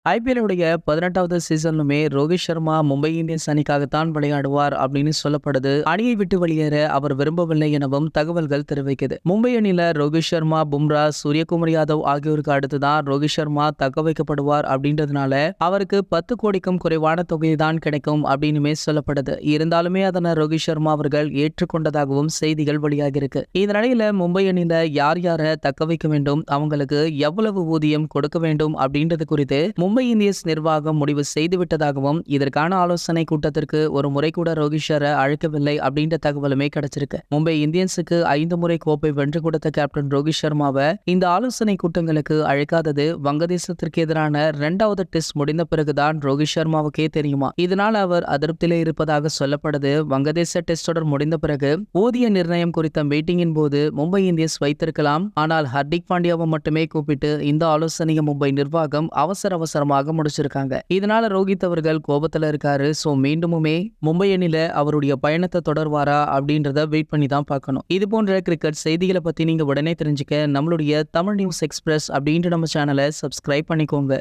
ஐபிஎல்லுடைய 18வது சீசன்லுமே Rohit Sharma Mumbai Indians அணிக்காகத்தான் விளையாடுவார் அப்படின்னு சொல்லப்படுது. அணியை விட்டு வெளியேற அவர் விரும்பவில்லை எனவும் தகவல்கள் தெரிவிக்குது. மும்பை அணியில ரோஹித் சர்மா, பும்ரா, சூரியகுமார் யாதவ் ஆகியோருக்கு அடுத்துதான் ரோஹித் சர்மா தக்க வைக்கப்படுவார் அப்படின்றதுனால அவருக்கு 10 கோடிக்கும் குறைவான தொகை தான் கிடைக்கும் அப்படின்னுமே சொல்லப்படுது. இருந்தாலுமே அதனை ரோஹித் சர்மா அவர்கள் ஏற்றுக்கொண்டதாகவும் செய்திகள் வெளியாகி இருக்கு. இந்த நிலையில மும்பை அணியில யார் யாரை தக்க வைக்க வேண்டும், அவங்களுக்கு எவ்வளவு ஊதியம் கொடுக்க வேண்டும் அப்படின்றது குறித்து மும்பை இந்தியன்ஸ் நிர்வாகம் முடிவு செய்துவிட்டதாகவும், இதற்கான ஆலோசனை கூட்டத்திற்கு ஒரு முறை கூட ரோஹித் சர்மா அழைக்கவில்லை அப்படின்ற தகவலுமே கிடைச்சிருக்கு. மும்பை இந்தியன்ஸுக்கு 5 முறை கோப்பை வென்று கொடுத்த கேப்டன் ரோஹித் சர்மாவை இந்த ஆலோசனை கூட்டங்களுக்கு அழைக்காதது வங்கதேசத்திற்கு எதிரான 2வது டெஸ்ட் முடிந்த பிறகுதான் ரோஹித் சர்மாவுக்கே தெரியுமா. இதனால் அவர் அதிருப்தியிலே இருப்பதாக சொல்லப்படுது. வங்கதேச டெஸ்ட் தொடர் முடிந்த பிறகு ஊதிய நிர்ணயம் குறித்த மீட்டிங்கின் போது மும்பை இந்தியன்ஸ் வைத்திருக்கலாம். ஆனால் ஹர்திக் பாண்டியாவை மட்டுமே கூப்பிட்டு இந்த ஆலோசனையை மும்பை நிர்வாகம் அவசரமாக முடிச்சிருக்காங்க. இதனால ரோஹித் அவர்கள் கோபத்துல இருக்காரு. சோ மீண்டுமே மும்பை அணியில அவருடைய பயணத்தை தொடர்வாரா அப்படின்றத வெயிட் பண்ணி தான் பார்க்கணும். இது போன்ற கிரிக்கெட் செய்திகளை பத்தி நீங்க உடனே தெரிஞ்சுக்க நம்மளுடைய தமிழ் நியூஸ் எக்ஸ்பிரஸ் அப்படின்ற நம்ம சேனலை சப்ஸ்கிரைப் பண்ணிக்கோங்க.